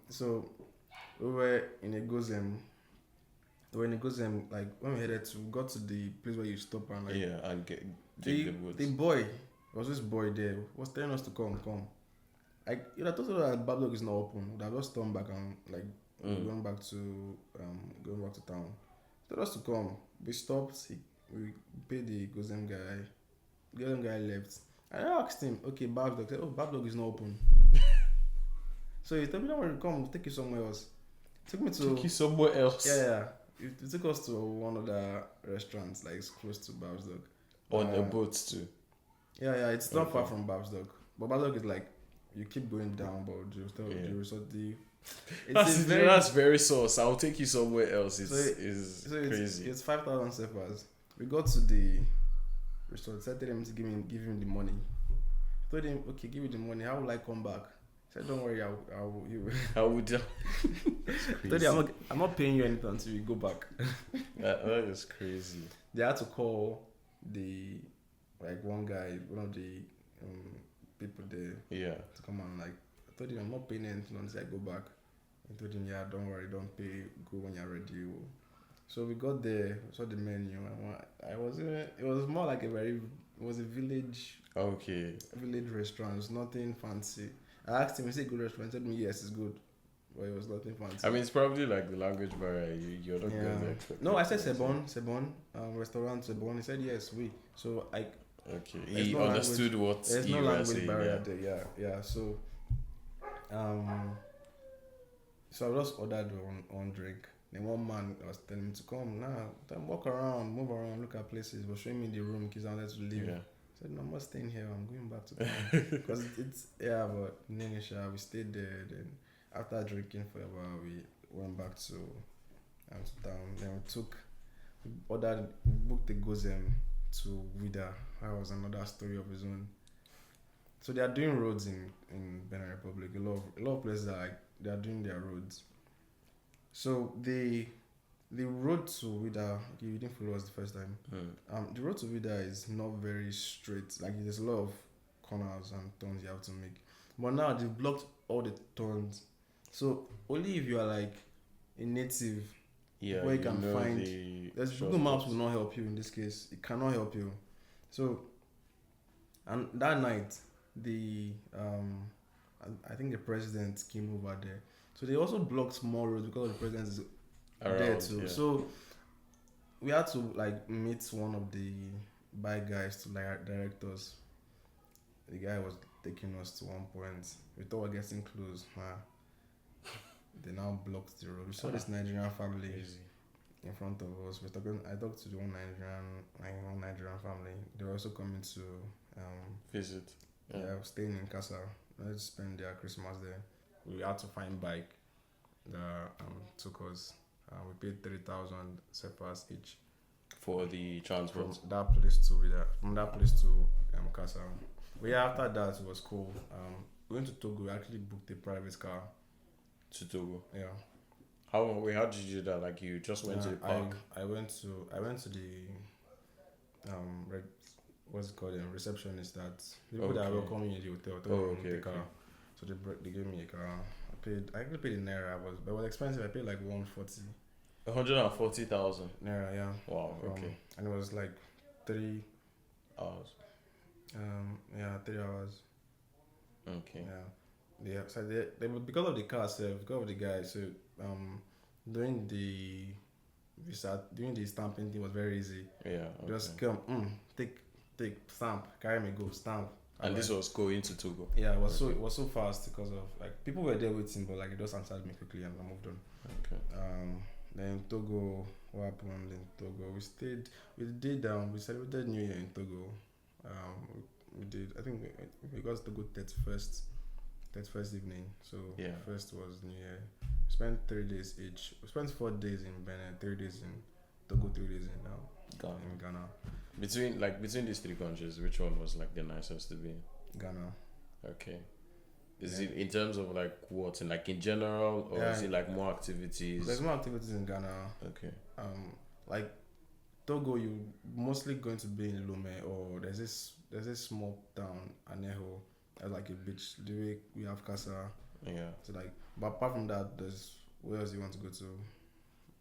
so we were in a Gozem. Like when we got to the place where you stop and like and get the boy. There was this boy there was telling us to come. Like I told you that Babdog is not open. That just turned back and like going back to town. He told us to come. We stopped. We paid the Gozem guy. The Gozem guy left. I asked him, okay, Babdog. Said, oh, Babdog is not open. So he told me, don't worry, come, we'll take you somewhere else. Took you somewhere else? Yeah. He took us to one of the restaurants, like it's close to Babdog. On the boats too? Yeah, it's not far from Babdog. But Babdog is like, you keep going down, but you resort the... That's very sauce. I'll take you somewhere else. It's crazy. It's 5,000 CFAs. We got to the resort. Said to him to give him the money. I told him, okay, give me the money. How will I come back? He said, don't worry, I would. I told him, I'm not paying you anything until you go back. that is crazy. They had to call one guy, one of the people there. Yeah. To come on, like. I told him I'm not paying anything until I go back. I told him, yeah, don't worry, don't pay. Go when you're ready. So we got there, saw the menu. It was more like it was a village. Okay. Village restaurant. It was nothing fancy. I asked him, is it a good restaurant? He told me, yes, it's good. But it was nothing fancy. I mean, it's probably like the language barrier. You're not going to expect. No, I said Sebon, restaurant Sebon. He said, yes, we. So okay. He understood what there's you no were language saying. Barrier there. Yeah. So I just ordered one drink. Then one man was telling me to come then walk around, move around, look at places. Was showing me the room because I wanted to leave. Yeah. I said, no, I'm not staying here. I'm going back to town. Because but we stayed there. Then after drinking for a while, we went back to town. Then we booked the Gozem to Vida. That was another story of his own. So they are doing roads in Benin Republic. A lot of places they are doing their roads. So the road to Vida, you didn't follow us the first time. The road to Vida is not very straight. Like there's a lot of corners and turns you have to make. But now they've blocked all the turns. So only if you are like a native, where you can find. There's Google Maps will not help you in this case. It cannot help you. So, and that night, I think the president came over there. So they also blocked more roads because the president is there too. Yeah. So we had to like meet one of the bike guys to like direct us. The guy was taking us to one point. We thought we were getting close. They now blocked the road. We saw this Nigerian family in front of us. I talked to the one Nigerian family. They were also coming to visit. Yeah, staying in Casa. Let's spend their Christmas there. We had to find bike that took us. We paid 3,000 CFAs each for the transport. From that place to Casa. After that it was cool. We went to Togo. We actually booked a private car to Togo. Yeah. How did you do that? Like you just went to the park? I went to the what's it called? Receptionist. That people that welcome you in the hotel. The car. So they gave me a car. I actually paid in Naira. But it was expensive. I paid like 140. 140,000 Naira. Yeah. Wow. Okay. And it was like 3 hours. 3 hours. Okay. Yeah. So they because of the car itself, because of the guy. So doing the stamping thing was very easy. Yeah. Okay. Just come, take stamp, carry me, go stamp. And this was going to Togo. Yeah, it was so fast because of like people were there waiting, but like it just answered me quickly and I moved on. Okay. Then Togo, what happened in Togo? We celebrated New Year in Togo. We did. I think we got to Togo 31st evening. So first was New Year. We spent 3 days each. We spent 4 days in Benin, 3 days in Togo, 3 days in Ghana. Between these three countries, which one was like the nicest to be in? Ghana. Okay. Is it in terms of like what, in like in general, or is it like more activities? There's more activities in Ghana. Okay. Like Togo, you mostly going to be in Lome, or there's this small town Anejo. There's like a beach. The way we have Casa. Yeah. So like, but apart from that, there's where else you want to go to?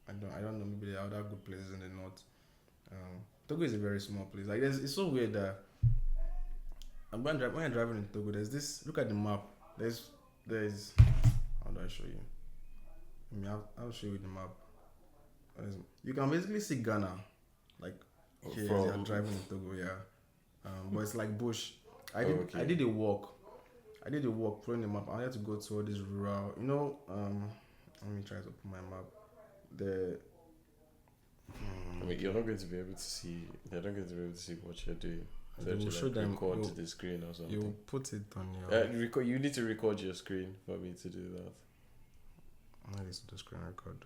I don't know. Maybe there are other good places in the north. Togo is a very small place. Like it's so weird that when you're driving in Togo, there's this. Look at the map. There's. How do I show you? I'll show you the map. You can basically see Ghana, like here as you're driving in Togo. Yeah, but it's like bush. I did a walk. I did a walk following the map. I had to go to all this rural. Let me try to open my map. I mean, you're not going to be able to see. They're not going to be able to see what you're doing. They will show them. Record to the screen or something. You put it on your. You need to record your screen for me to do that. I need to do screen record.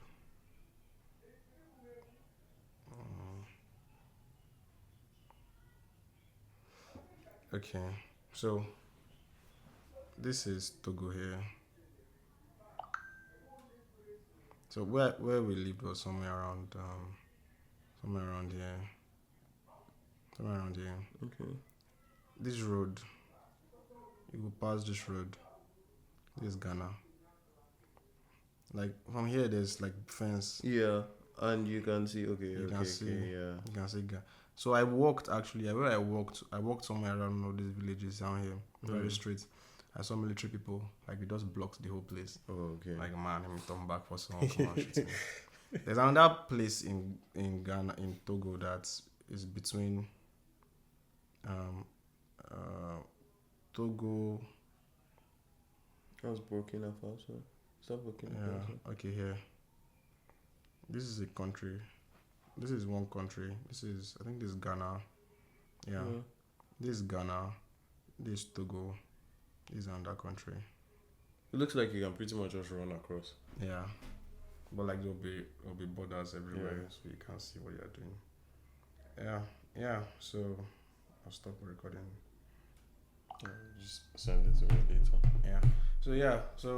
Okay, so this is Togo here. So where we lived was somewhere around here. Somewhere around here. Okay. This road, you go past this road. This is Ghana. Like from here, there's like fence. Yeah, and you can see. Okay, you can see Ghana. So I walked actually. Where I walked somewhere around all these villages down here, very straight. I saw military people, like they just blocked the whole place. Oh, okay. Like, man, let me turn back for someone come and shoot me. There's another place in Ghana, in Togo, that is between Togo. How's Burkina Faso? Is that Burkina Faso? Yeah, okay, here. This is a country. This is one country. I think this is Ghana. Yeah. This is Ghana. This is Togo. Is another country. It looks like you can pretty much just run across. Yeah, but like there'll be borders everywhere, so you can't see what you're doing. Yeah. So I'll stop recording. Just send it to me later. Yeah. So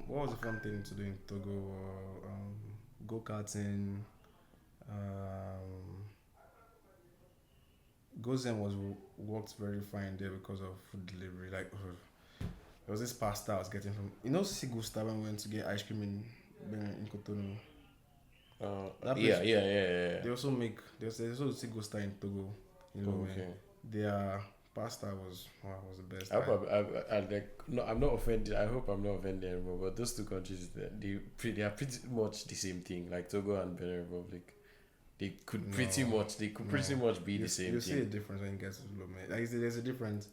what was the fun thing to do in Togo? Go-karting. Gozem worked very fine there because of food delivery. Like, there was this pasta I was getting from, Sigusta, when we went to get ice cream in Cotonou. Yeah. They also there's also Sigusta in Togo. Okay. Their pasta was the best. I'm not offended. I hope I'm not offended anymore. But those two countries, they are pretty much the same thing. Like Togo and Benin Republic. They could pretty much be the same thing. You see a difference when you get to Lome. Like, there's a difference.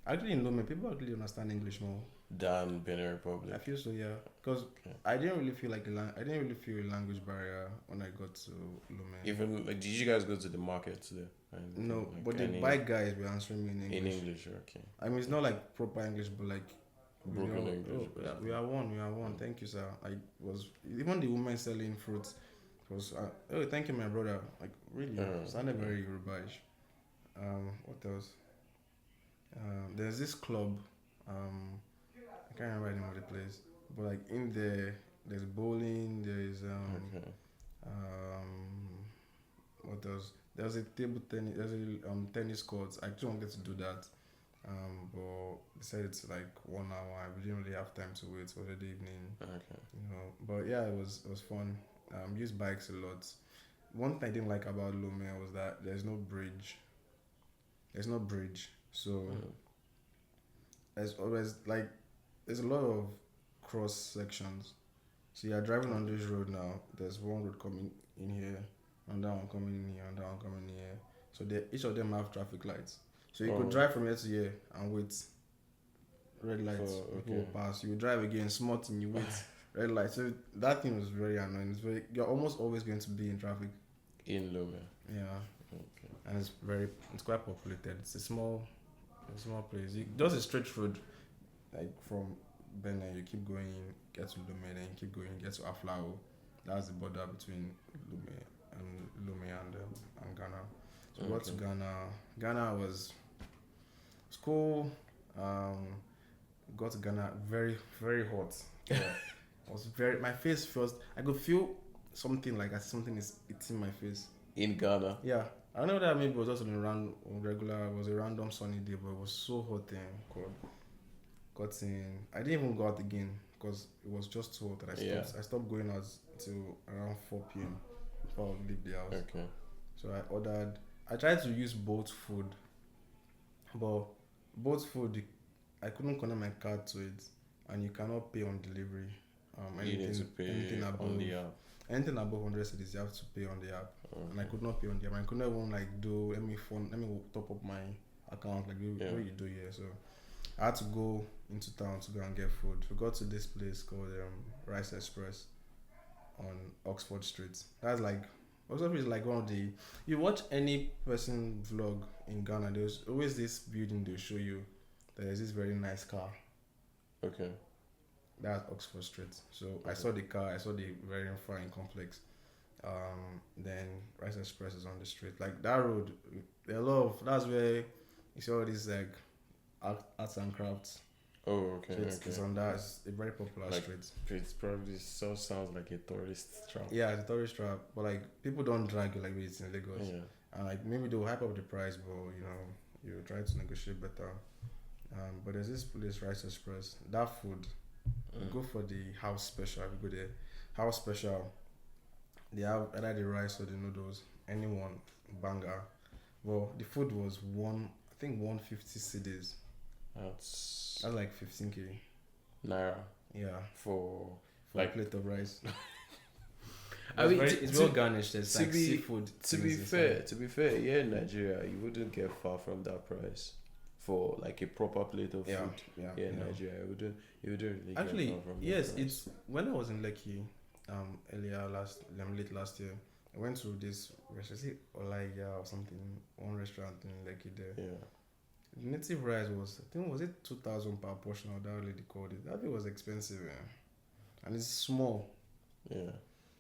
Actually, in Lome, people actually understand English more than Benin Republic. I feel so, yeah. Because I didn't really feel a language barrier when I got to Lome. Even did you guys go to the markets there? No, but the bike guys were answering me in English. In English, okay. I mean, it's not like proper English, but like broken English. We are one. Thank you, sir. Even the woman selling fruits. Was thank you, my brother. Like, really, sounded very Yoruba-ish. What else? There's this club. I can't remember the name of the place, but like in there's bowling. There's what else? There's a table tennis. There's a tennis court. I just wanted to do that, but they said it's like 1 hour. We didn't really have time to wait for the evening. Okay. But yeah, it was fun. Used bikes a lot. One thing I didn't like about Lome was that there's no bridge. So there's always there's a lot of cross sections. So you're driving on this road now. There's one road coming in here, and that one coming in here, and that one coming in here. So each of them have traffic lights. So you could drive from here to here and wait. Red lights, people will pass. You drive again, smart, and you wait. Red light. So that thing was very annoying. You're almost always going to be in traffic. In Lome. Yeah. Okay. And it's quite populated. It's a small place. Just a straight road, like from Benin, you keep going, get to Lome, then you keep going, get to Aflao. That's the border between Lome and Ghana. So we got to Ghana. Ghana was cool. Got to Ghana, very, very hot. Yeah. My face first, I could feel something like it's in my face. In Ghana? Yeah. I don't know that maybe it was just it was a random sunny day, but it was so hot and cold. Got in. I didn't even go out again because it was just too hot that I stopped going out till around 4 p.m. before I would leave the house. Okay. So I tried to use both food, but both food, I couldn't connect my card to it, and you cannot pay on delivery. Anything above, on the app. Anything above 100 cedis, you have to pay on the app. Okay. And I could not pay on the app. I could not even do let me top up my account like what you do here. So I had to go into town to go and get food. We got to this place called Rice Express on Oxford Street. That's like Oxford is like one of the. You watch any person vlog in Ghana, there's always this building they'll show you. There's this very nice car. Okay. That's Oxford Street. So I saw the car. I saw the very fine complex. Then Rice Express is on the street. Like that road, there are a lot of. That's where you see all these like arts and crafts. Oh, okay. So it's on that. It's a very popular street. It probably sounds like a tourist trap. Yeah, it's a tourist trap. But like people don't drag you like this in Lagos. Yeah. And like maybe they'll hype up the price, but you try to negotiate better. But there's this place, Rice Express. That food, go for the house special. If you go there, house special. They have either the rice or the noodles. Anyone banger. Well, the food was 150 cedis. That's like 15k naira. Yeah, for like a plate of rice. I mean, it's well garnished. It's like seafood. To be fair, here in Nigeria, you wouldn't get far from that price for like a proper plate of food. Yeah, in Nigeria, you wouldn't really actually get far from yes. that price. It's when I was in Lekki, late last year. I went to this restaurant, Olaya or something, one restaurant in Lekki there. Yeah. The native rice was, I think, was it 2,000 per portion or that lady called it. That thing was expensive, and it's small. Yeah.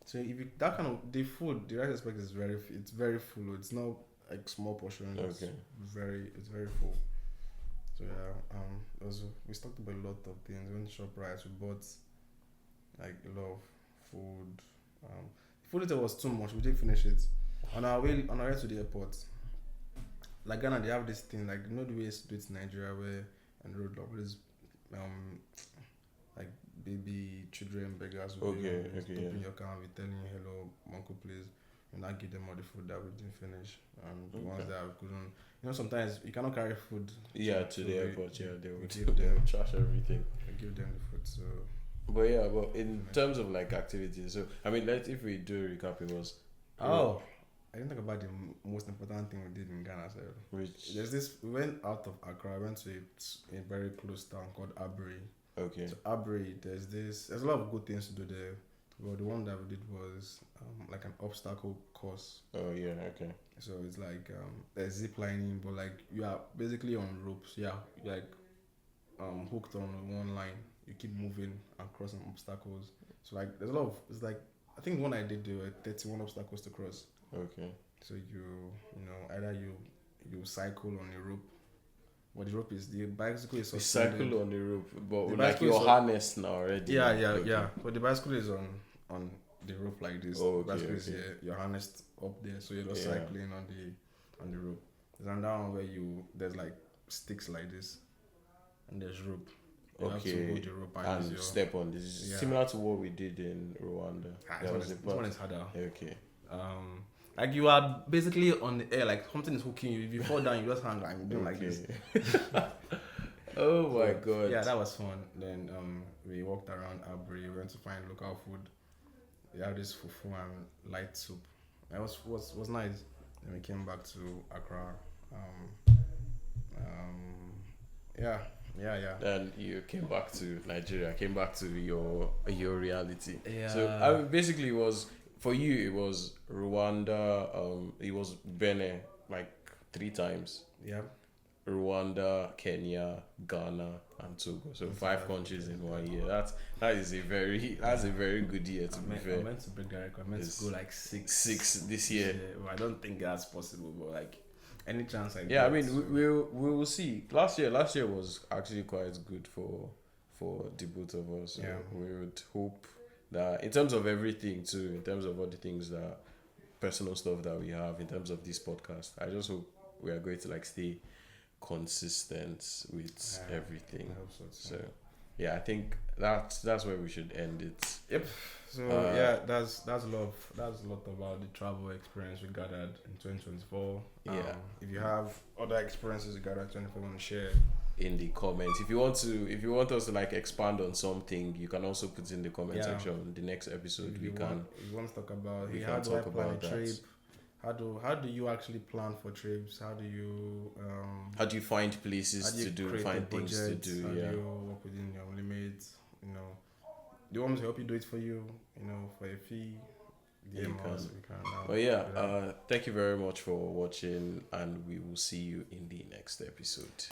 So if you, that kind of the food, the rice aspect is very full. It's not like small portion. Okay. It's very full. So yeah, we talked about a lot of things. We went to shop rice. We bought like a lot of food. Food there was too much. We didn't finish it. On our way to the airport, like Ghana, they have this thing like the ways to do it in Nigeria where on the road like this like baby children beggars will stop in your car and be telling you hello uncle please, and I give them all the food that we didn't finish and the ones that we couldn't. Sometimes you cannot carry food. To the airport. They will trash everything. We give them the food. So. But in terms of like activities, so I mean, if we do a recap, it was. I didn't talk about the most important thing we did in Ghana. So which there's this. We went out of Accra. I went to a very close town called Aburi. Okay. So Aburi, there's a lot of good things to do there. But the one that we did was like an obstacle course. Oh yeah, okay. So it's like there's zip lining, but like you are basically on ropes. Yeah, you're like hooked on one line. You keep moving and crossing obstacles. So like there's a lot of, it's like, I think one I did there were 31 obstacles to cross. Okay. So either you cycle on a rope, but the rope is, the bicycle is suspended. You cycle on the rope, but like you're harnessed now already. Yeah. But the bicycle is on the rope like this. Oh, okay, the bicycle is here, you're harnessed up there, so you're just cycling on the rope. There's another one where there's like sticks like this, and there's rope. You have to hold the rope and step on this. Similar to what we did in Rwanda. This one is harder. Okay. Like you are basically on the air, like something is hooking you. If you fall down, you just hang and you do like this. Oh my god. Yeah, that was fun. Then we walked around Aburi. We went to find local food. We had this fufu and light soup. It was nice. Then we came back to Accra. Yeah. Then you came back to Nigeria, came back to your reality. Yeah. So basically, it was for you. It was Rwanda. It was Benin like 3 times. Yeah. Rwanda, Kenya, Ghana, and Togo. So 5 countries in 1 year. That is a very good year to be fair. I meant to break the record. I meant to go like 6 this year. Well, I don't think that's possible, but like any chance I get. Yeah, I mean we will see. Last year was actually quite good for the both of us. So we would hope that in terms of everything too, in terms of all the things that personal stuff that we have, in terms of this podcast, I just hope we are going to like stay consistent with everything. I hope so. Yeah, I think that's where we should end it. Yep. So that's a lot about the travel experience we gathered in 2024. If you have other experiences you gathered in 2024, want to share in the comments. If you want us to like expand on something, you can also put in the comment section. The next episode if you want to talk about that. how do you actually plan for trips? How do you how do you find places to do, find things to do? How do you work within your limits? You know, do you want me to help you do it for you? You know, for a fee. DM us. We can. But yeah, thank you very much for watching, and we will see you in the next episode.